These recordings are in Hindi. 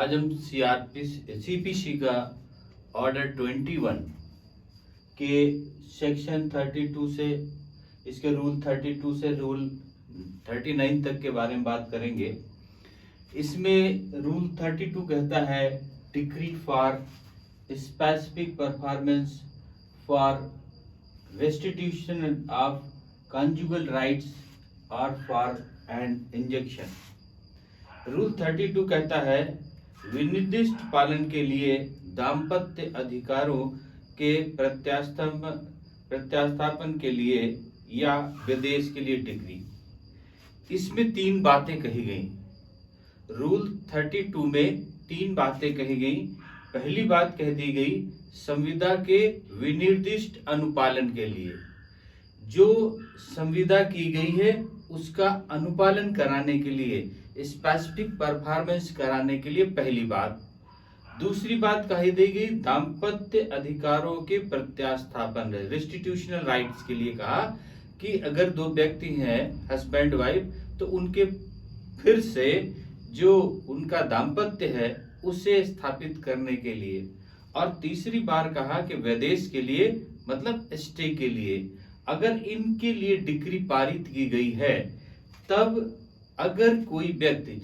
आज हम सीपीसी का ऑर्डर 21 के सेक्शन 32 से इसके रूल 32 से रूल 39 तक के बारे में बात करेंगे। इसमें रूल 32 कहता है decree for specific performance for restitution of conjugal rights और फॉर एन इंजेक्शन। रूल 32 कहता है विनिर्दिष्ट पालन के लिए दाम्पत्य अधिकारों के प्रत्यास्थापन के लिए या विदेश के लिए डिग्री। इसमें 3 बातें कही गई। रूल 32 में 3 बातें कही गई। पहली बात कह दी गई संविदा के विनिर्दिष्ट अनुपालन के लिए, जो संविदा की गई है उसका अनुपालन कराने के लिए, स्पेसिफिक परफॉर्मेंस कराने के लिए पहली बात। दूसरी बात कही दी गई दाम्पत्य अधिकारों के प्रत्यास्थापन, रेस्टिट्यूशनल राइट्स के लिए कहा कि अगर 2 व्यक्ति हैं हस्बैंड वाइफ, तो उनके फिर से जो उनका दाम्पत्य है उसे स्थापित करने के लिए। और तीसरी बार कहा कि विदेश के लिए मतलब स्टे के लिए, अगर इनके लिए डिक्री पारित की गई है, तब अगर कोई व्यक्ति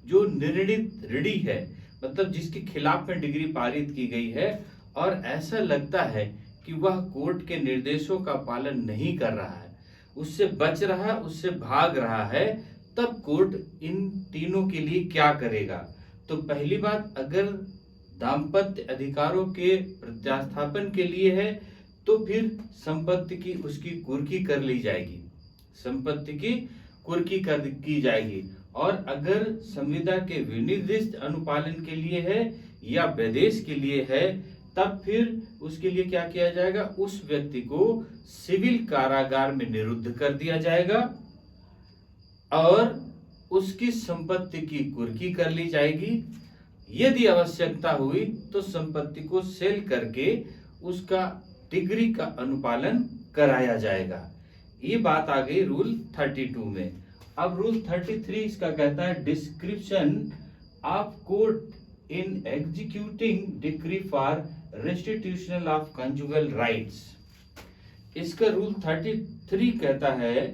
जो निर्णित ऋणी है, मतलब जिसके खिलाफ में डिग्री पारित की गई है और ऐसा लगता है कि वह कोर्ट के निर्देशों का पालन नहीं कर रहा है, उससे बच रहा है, उससे भाग रहा है, तब कोर्ट इन तीनों के लिए क्या करेगा। तो पहली बात, अगर दाम्पत्य अधिकारों के प्रत्यास्थापन के लिए है तो फिर संपत्ति की उसकी कुर्की कर ली जाएगी, संपत्ति की कुर्की की जाएगी। और अगर संविदा के विनिर्दिष्ट अनुपालन के लिए है या विदेश के लिए है, तब फिर उसके लिए क्या किया जाएगा, उस व्यक्ति को सिविल कारागार में निरुद्ध कर दिया जाएगा और उसकी संपत्ति की कुर्की कर ली जाएगी। यदि आवश्यकता हुई तो संपत्ति को सेल करके उसका डिग्री का अनुपालन कराया जाएगा। ये बात आ गई रूल 32 में। अब रूल 33 इसका कहता है description of court in executing decree for restitution of conjugal rights. इसका रूल 33 कहता है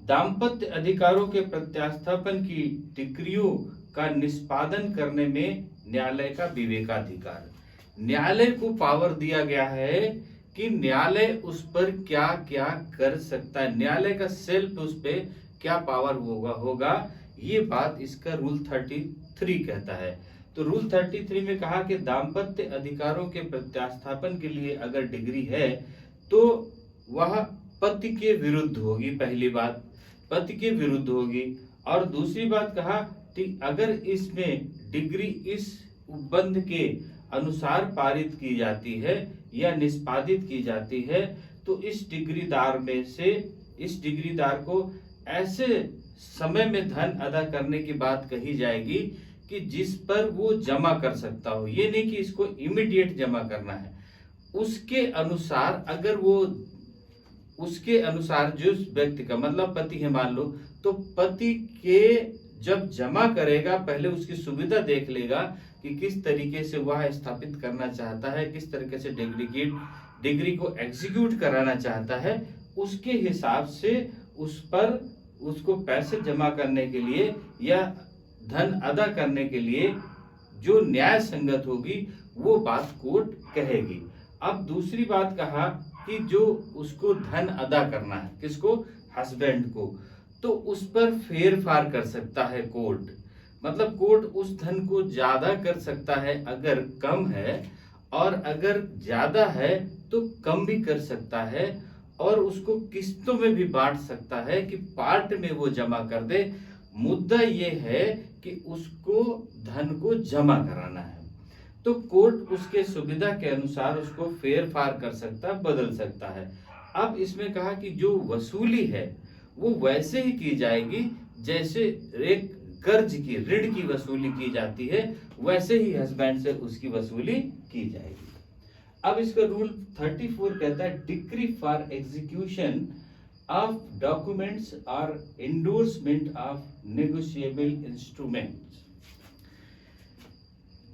दाम्पत्य अधिकारों के प्रत्यास्थापन की डिक्रियों का निष्पादन करने में न्यायालय का विवेकाधिकार। न्यायालय को पावर दिया गया है कि न्यायालय उस पर क्या क्या कर सकता है, न्यायालय का सेल्फ उस पर क्या पावर होगा। ये बात इसका रूल 33 कहता है। तो रूल 33 में कहा कि दाम्पत्य अधिकारों के प्रत्यास्थापन के लिए अगर डिग्री है तो वह पति के विरुद्ध होगी। पहली बात, पति के विरुद्ध होगी। और दूसरी बात कहा कि अगर इसमें डिग्री इस उपबंध के अनुसार पारित की जाती है या निष्पादित की जाती है, तो इस डिग्रीदार को ऐसे समय में धन अदा करने की बात कही जाएगी कि जिस पर वो जमा कर सकता हो। ये नहीं कि इसको इमीडिएट जमा करना है, उसके अनुसार, अगर वो उसके अनुसार जो व्यक्ति का मतलब पति है मान लो, तो पति के जब जमा करेगा पहले उसकी सुविधा देख लेगा कि किस तरीके से वह स्थापित करना चाहता है, किस तरीके से डिग्री को एग्जीक्यूट कराना चाहता है, उसके हिसाब से उस पर उसको पैसे जमा करने के लिए या धन अदा करने के लिए जो न्याय संगत होगी वो बात कोर्ट कहेगी। अब दूसरी बात कहा कि जो उसको धन अदा करना है, किसको, हस्बैंड को, तो उस पर फेरफार कर सकता है कोर्ट। मतलब कोर्ट उस धन को ज्यादा कर सकता है अगर कम है, और अगर ज्यादा है तो कम भी कर सकता है, और उसको किस्तों में भी बांट सकता है कि पार्ट में वो जमा कर दे। मुद्दा ये है कि उसको धन को जमा कराना है, तो कोर्ट उसके सुविधा के अनुसार उसको फेरफार कर सकता है, बदल सकता है। अब इसमें कहा कि जो वसूली है वो वैसे ही की जाएगी जैसे एक कर्ज की, ऋण की वसूली की जाती है, वैसे ही हस्बैंड से उसकी वसूली की जाएगी। अब इसका रूल 34 कहता है decree for execution of documents और endorsement of negotiable instruments.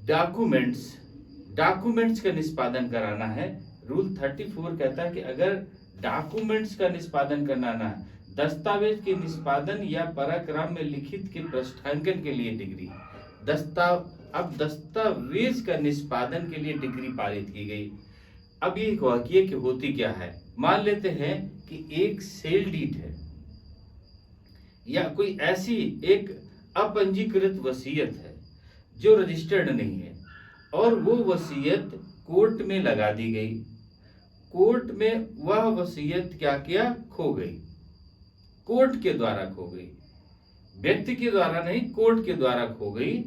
Documents का निष्पादन कराना है। रूल 34 कहता है कि अगर डॉक्यूमेंट्स का निष्पादन कराना है, दस्तावेज के निष्पादन या पराक्रम में लिखित के पृष्ठांकन के लिए डिग्री। अब दस्तावेज का निष्पादन के लिए डिग्री पारित की गई। अब ये वाक्य कि होती क्या है, मान लेते हैं कि एक सेल डीड है या कोई ऐसी एक अपंजीकृत वसीयत है जो रजिस्टर्ड नहीं है और वो वसीयत कोर्ट में लगा दी गई। कोर्ट में वह वसीयत क्या किया, खो गई, कोर्ट के द्वारा खो गई, व्यक्ति के द्वारा नहीं, कोर्ट के द्वारा खो गई।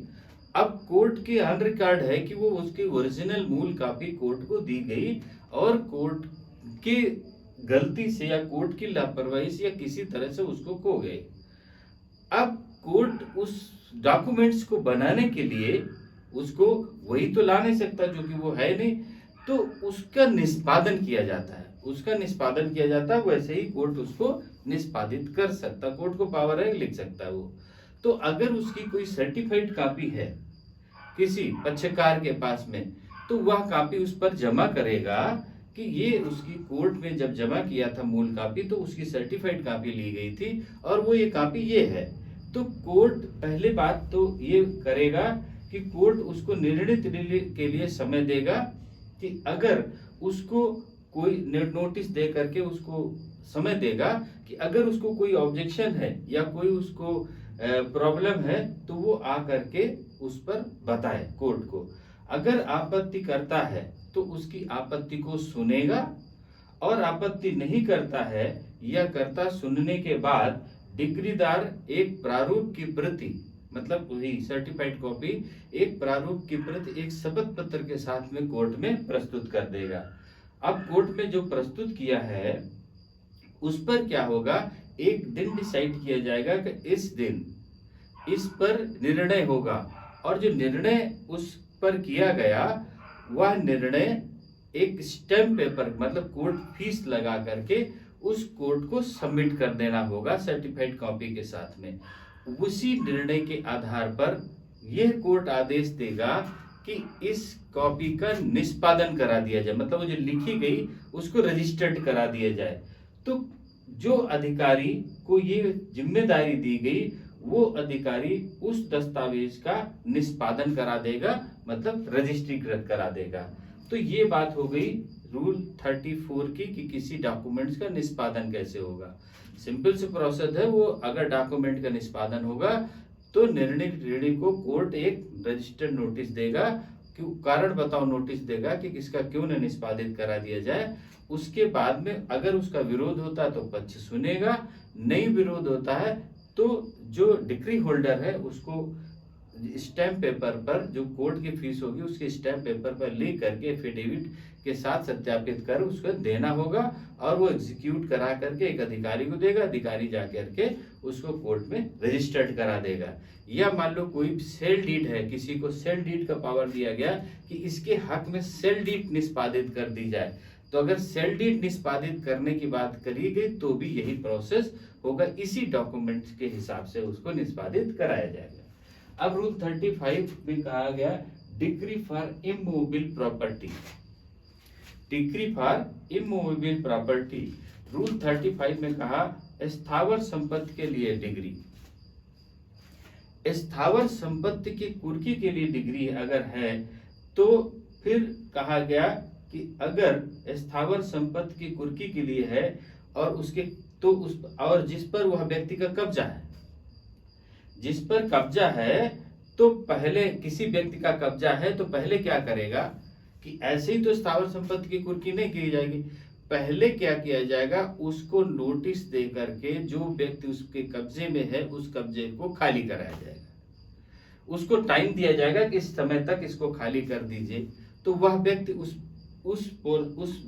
अब कोर्ट के ऑन रिकॉर्ड है कि वो उसकी ओरिजिनल मूल कॉपी कोर्ट को दी गई और कोर्ट की गलती से या कोर्ट की लापरवाही से या किसी तरह से उसको खो गए। अब कोर्ट उस डॉक्यूमेंट्स को बनाने के लिए उसको वही तो ला नहीं सकता जो कि वो है नहीं, तो उसका निष्पादन किया जाता है, उसका निष्पादन किया जाता है। वैसे ही कोर्ट उसको निष्पादित कर सकता, कोर्ट को पावर है, लिख सकता है वो। तो अगर उसकी कोई सर्टिफाइड कॉपी है किसी पक्षकार के पास में, तो वह कॉपी उस पर जमा करेगा कि ये उसकी कोर्ट में जब जमा किया था मूल कॉपी तो उसकी सर्टिफाइड कॉपी ली गई थी और वो ये कॉपी ये है। तो कोर्ट पहले बात तो ये करेगा कि कोर्ट उसको निर्णय के लिए समय देगा कि अगर उसको कोई नोटिस दे करके उसको समय देगा कि अगर उसको कोई ऑब्जेक्शन है या कोई उसको प्रॉब्लम है तो वो आ करके उस पर बताए कोर्ट को। अगर आपत्ति करता है तो उसकी आपत्ति को सुनेगा और आपत्ति नहीं करता है या करता सुनने के बाद डिग्रीदार एक प्रारूप की प्रति, मतलब वही सर्टिफाइड कॉपी, एक प्रारूप की प्रति एक शपथ पत्र के साथ में कोर्ट में प्रस्तुत कर देगा। अब कोर्ट में जो प्रस्तुत किया है उस पर क्या होगा, एक दिन डिसाइड किया जाएगा कि इस दिन इस पर निर्णय होगा और जो निर्णय उस पर किया गया वह निर्णय एक स्टैम्प पेपर मतलब कोर्ट फीस लगा करके उस कोर्ट को सबमिट कर देना होगा सर्टिफाइड कॉपी के साथ में। उसी निर्णय के आधार पर यह कोर्ट आदेश देगा कि इस कॉपी का निष्पादन करा दिया जाए, मतलब वो जो लिखी गई उसको रजिस्टर्ड करा दिया जाए। तो जो अधिकारी को ये जिम्मेदारी दी गई वो अधिकारी उस दस्तावेज का निष्पादन करा देगा, मतलब रजिस्ट्रीकृत करा देगा। तो ये बात हो गई रूल 34 की कि किसी डॉक्यूमेंट्स का निष्पादन कैसे होगा। सिंपल से प्रोसेस है वो, अगर डॉक्यूमेंट का निष्पादन होगा तो निर्णय को कोर्ट एक रजिस्टर्ड नोटिस देगा, क्यों कारण बताओ नोटिस देगा कि किसका क्यों न निष्पादित करा दिया जाए। उसके बाद में अगर उसका विरोध होता है तो पक्ष सुनेगा, नहीं विरोध होता है तो जो डिक्री होल्डर है उसको स्टैम्प पेपर पर जो कोर्ट की फीस होगी उसके स्टैम्प पेपर पर लिख करके एफिडेविट के साथ सत्यापित कर उसको देना होगा और वो एग्जीक्यूट करा करके एक अधिकारी को देगा, अधिकारी जा करके उसको कोर्ट में रजिस्टर्ड करा देगा। या मान लो कोई सेल डीड है, किसी को सेल डीड का पावर दिया गया कि इसके हक में सेल डीड निष्पादित कर दी जाए, तो अगर सेल डीड निष्पादित करने की बात करी गई तो भी यही प्रोसेस होगा, इसी डॉक्यूमेंट्स के हिसाब से उसको निष्पादित कराया जाएगा। अब रूल 35 में कहा गया decree for immovable property. Decree for immovable property rule 35 में कहा स्थावर संपत्ति के लिए डिग्री। स्थावर संपत्ति की कुर्की के लिए डिग्री अगर है तो फिर कहा गया कि अगर स्थावर संपत्ति की कुर्की के लिए है और उसके तो उस और जिस पर वह व्यक्ति का कब्जा है, जिस पर कब्जा है तो पहले किसी व्यक्ति का कब्जा है तो पहले क्या करेगा कि ऐसे ही तो स्थावर संपत्ति की कुर्की नहीं की जाएगी, पहले क्या किया जाएगा उसको नोटिस दे करके जो व्यक्ति उसके कब्जे में है उस कब्जे को खाली कराया जाएगा, उसको टाइम दिया जाएगा कि इस समय तक इसको खाली कर दीजिए। तो वह व्यक्ति उस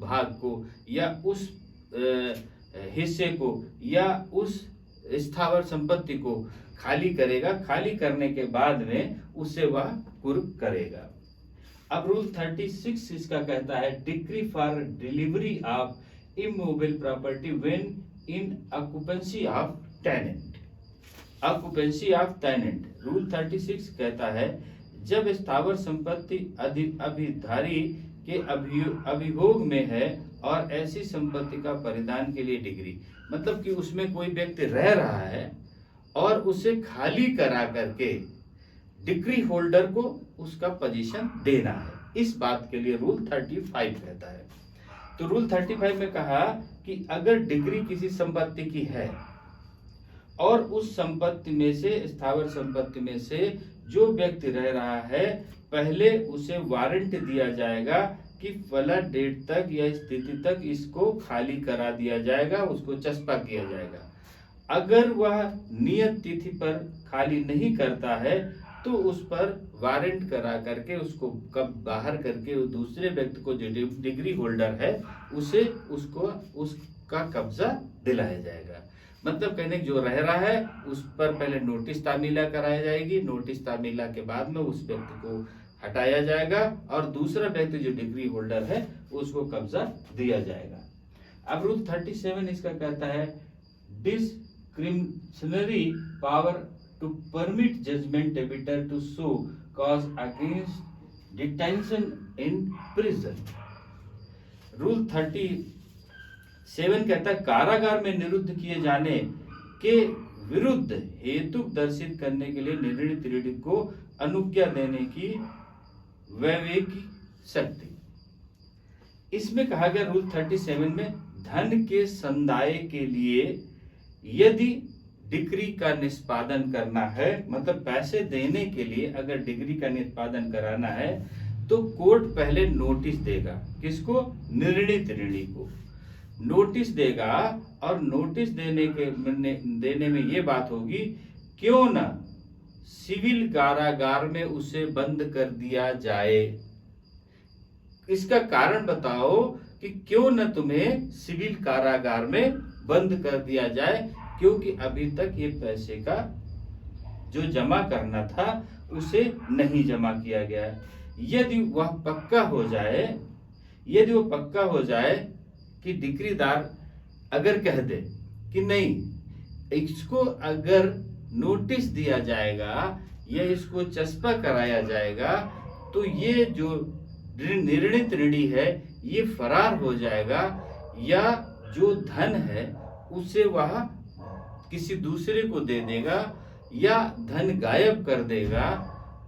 भाग को या उस हिस्से को या उस स्थावर संपत्ति को खाली करेगा, खाली करने के बाद में उसे वह कुर्क करेगा। अब रूल 36 इसका कहता है decree for delivery of immovable property when in occupancy of tenant. Occupancy of tenant rule 36 कहता है जब स्थावर संपत्ति अभिधारी के अभिभोग में है और ऐसी संपत्ति का परिधान के लिए डिग्री, मतलब कि उसमें कोई व्यक्ति रह रहा है और उसे खाली करा करके डिग्री होल्डर को उसका पोजीशन देना है। इस बात के लिए रूल 35 कहता है। तो रूल 35 में कहा कि अगर डिग्री किसी संपत्ति की है और उस संपत्ति में से, स्थावर संपत्ति में से जो व्यक्ति रह रहा है, पहले उसे वारंट दिया जाएगा कि फला डेट तक या स्थिति तक इसको खाली करा दिया जाएगा, उसको चस्पा किया जाएगा। अगर वह नियत तिथि पर खाली नहीं करता है तो उस पर वारंट करा करके उसको कब बाहर करके दूसरे व्यक्ति को जो डिग्री होल्डर है उसे उसका कब्जा दिलाया जाएगा। मतलब कहने जो रह रहा है उस पर पहले नोटिस तामीला कराई जाएगी, नोटिस तामीला के बाद में उस व्यक्ति को हटाया जाएगा और दूसरा व्यक्ति जो डिग्री होल्डर है उसको कब्जा दिया जाएगा। अब रूल 37 इसका कहता है discretionary power to permit judgment debitor to show cause against detention in prison। Rule 37 कहता है कारागार में निरुद्ध किए जाने के विरुद्ध हेतु दर्शित करने के लिए निर्णित ऋणी को अनुज्ञा देने की वैवेकी शक्ति। इसमें कहा गया रूल 37 में धन के संदाय के लिए यदि डिग्री का निष्पादन करना है, मतलब पैसे देने के लिए अगर डिग्री का निष्पादन कराना है तो कोर्ट पहले नोटिस देगा। किसको? निर्णित ऋणी को नोटिस देगा और नोटिस देने में ये बात होगी क्यों न सिविल कारागार में उसे बंद कर दिया जाए। इसका कारण बताओ कि क्यों न तुम्हें सिविल कारागार में बंद कर दिया जाए, क्योंकि अभी तक ये पैसे का जो जमा करना था उसे नहीं जमा किया गया है। यदि वह पक्का हो जाए, यदि वो पक्का हो जाए कि डिग्रीदार अगर कह दे कि नहीं इसको अगर नोटिस दिया जाएगा या इसको चस्पा कराया जाएगा तो ये जो निर्णित ऋणी है ये फरार हो जाएगा या जो धन है उसे वह किसी दूसरे को दे देगा या धन गायब कर देगा।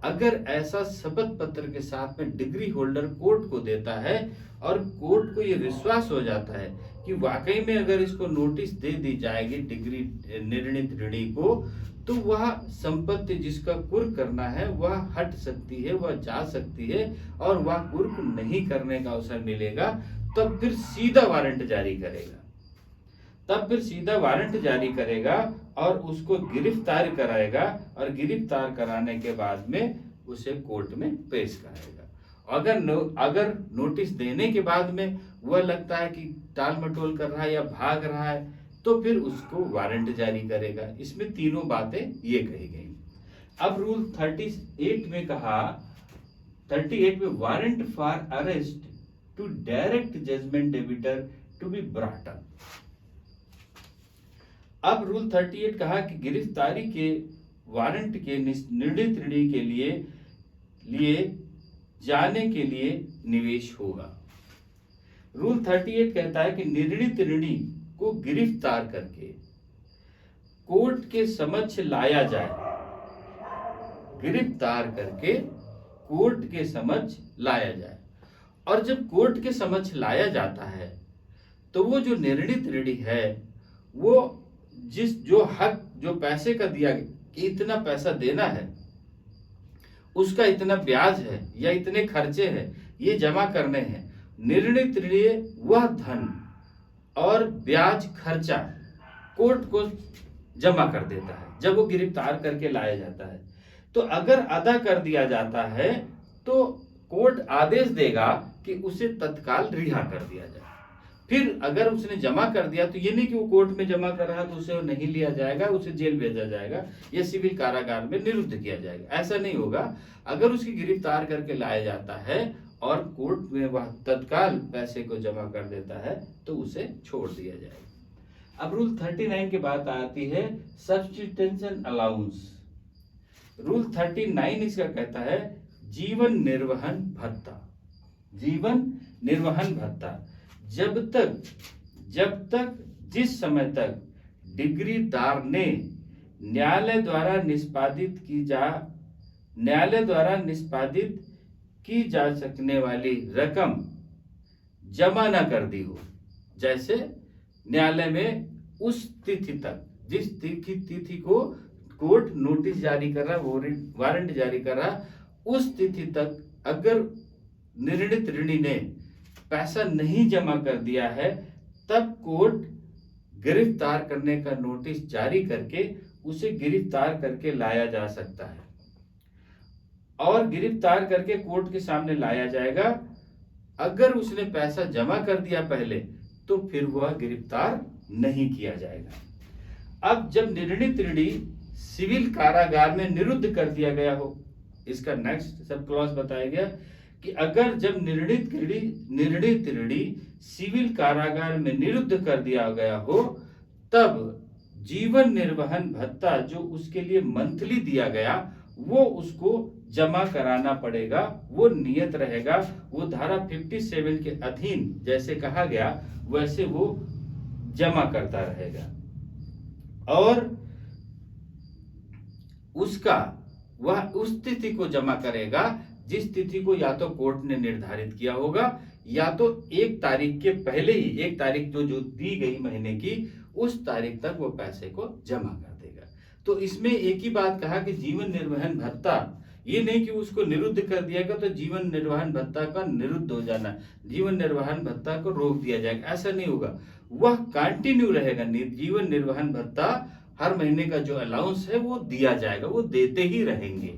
अगर ऐसा शपथ पत्र के साथ में डिग्री होल्डर कोर्ट को देता है और कोर्ट को ये विश्वास हो जाता है कि वाकई में अगर इसको नोटिस दे दी जाएगी डिग्री निर्णित ऋणी को तो वह संपत्ति जिसका कुर्क करना है वह हट सकती है, वह जा सकती है और वह कुर्क नहीं करने का अवसर मिलेगा, तब फिर सीधा वारंट जारी करेगा। और उसको गिरफ्तार कराएगा और गिरफ्तार कराने के बाद में उसे कोर्ट में पेश कराएगा। अगर नोटिस देने के बाद में वह लगता है कि टाल मटोल कर रहा है या भाग रहा है तो फिर उसको वारंट जारी करेगा। इसमें तीनों बातें ये कही गई। अब रूल 38 में कहा, 38 में warrant for arrest to direct judgment debtor to be brought up. अब रूल 38 कहा कि गिरफ्तारी के वारंट के निर्णित ऋणी के लिए जाने के लिए निवेश होगा। रूल 38 कहता है कि निर्णित ऋणी को गिरफ्तार करके कोर्ट के समक्ष लाया जाए, गिरफ्तार करके कोर्ट के समक्ष लाया जाए। और जब कोर्ट के समक्ष लाया जाता है तो वो जो निर्णित ऋणी है वो जो हक जो पैसे का दिया कि इतना पैसा देना है, उसका इतना ब्याज है या इतने खर्चे हैं ये जमा करने हैं, निर्णित ऋणी वह धन और ब्याज खर्चा कोर्ट को जमा कर देता है जब वो गिरफ्तार करके लाया जाता है। तो अगर अदा कर दिया जाता है तो कोर्ट आदेश देगा कि उसे तत्काल रिहा कर दिया जाए। फिर अगर उसने जमा कर दिया तो ये नहीं कि वो कोर्ट में जमा कर रहा तो उसे नहीं लिया जाएगा, उसे जेल भेजा जाएगा या सिविल कारागार में निरुद्ध किया जाएगा, ऐसा नहीं होगा। अगर उसकी गिरफ्तार करके लाया जाता है और कोर्ट में वह तत्काल पैसे को जमा कर देता है तो उसे छोड़ दिया जाएगा। अब रूल 39 की बात आती है सब्स्टिट्यूशन अलाउंस। रूल 39 इसका कहता है जीवन निर्वहन भत्ता। जीवन निर्वहन भत्ता जब तक जिस समय तक डिग्रीदार ने न्यायालय द्वारा निष्पादित की जा सकने वाली रकम जमा न कर दी हो। जैसे न्यायालय में उस तिथि तक, जिस तिथि को कोर्ट नोटिस जारी कर रहा, वारंट जारी कर रहा, उस तिथि तक अगर निर्णित ऋणी ने पैसा नहीं जमा कर दिया है, तब कोर्ट गिरफ्तार करने का नोटिस जारी करके उसे गिरफ्तार करके लाया जा सकता है, और गिरफ्तार करके कोर्ट के सामने लाया जाएगा। अगर उसने पैसा जमा कर दिया पहले, तो फिर वह गिरफ्तार नहीं किया जाएगा। अब जब निर्णित ऋणी सिविल कारागार में निरुद्ध कर दिया गया हो, इसका नेक्स्ट सब क्लॉज बताया गया कि अगर जब निर्णित ऋणी सिविल कारागार में निरुद्ध कर दिया गया हो, तब जीवन निर्वहन भत्ता जो उसके लिए मंथली दिया गया, वो उसको जमा कराना पड़ेगा। वो नियत रहेगा, वो धारा 57 के अधीन जैसे कहा गया वैसे वो जमा करता रहेगा, और वह उस तिथि को जमा करेगा जिस तिथि को या तो कोर्ट ने निर्धारित किया होगा, या तो 1 तारीख के पहले ही, 1 तारीख जो दी गई महीने की, उस तारीख तक वो पैसे को जमा कर देगा। तो इसमें एक ही बात कहा कि जीवन निर्वहन भत्ता, ये नहीं कि उसको निरुद्ध कर दिया गया तो जीवन निर्वहन भत्ता का निरुद्ध हो जाना, जीवन निर्वहन भत्ता को रोक दिया जाएगा, ऐसा नहीं होगा। वह कंटिन्यू रहेगा। जीवन निर्वहन भत्ता हर महीने का जो अलाउंस है वो दिया जाएगा, वो देते ही रहेंगे।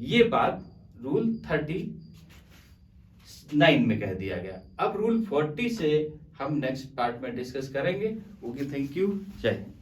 ये बात रूल 39 में कह दिया गया। अब रूल 40 से हम नेक्स्ट पार्ट में डिस्कस करेंगे। ओके, थैंक यू, जय हिंद।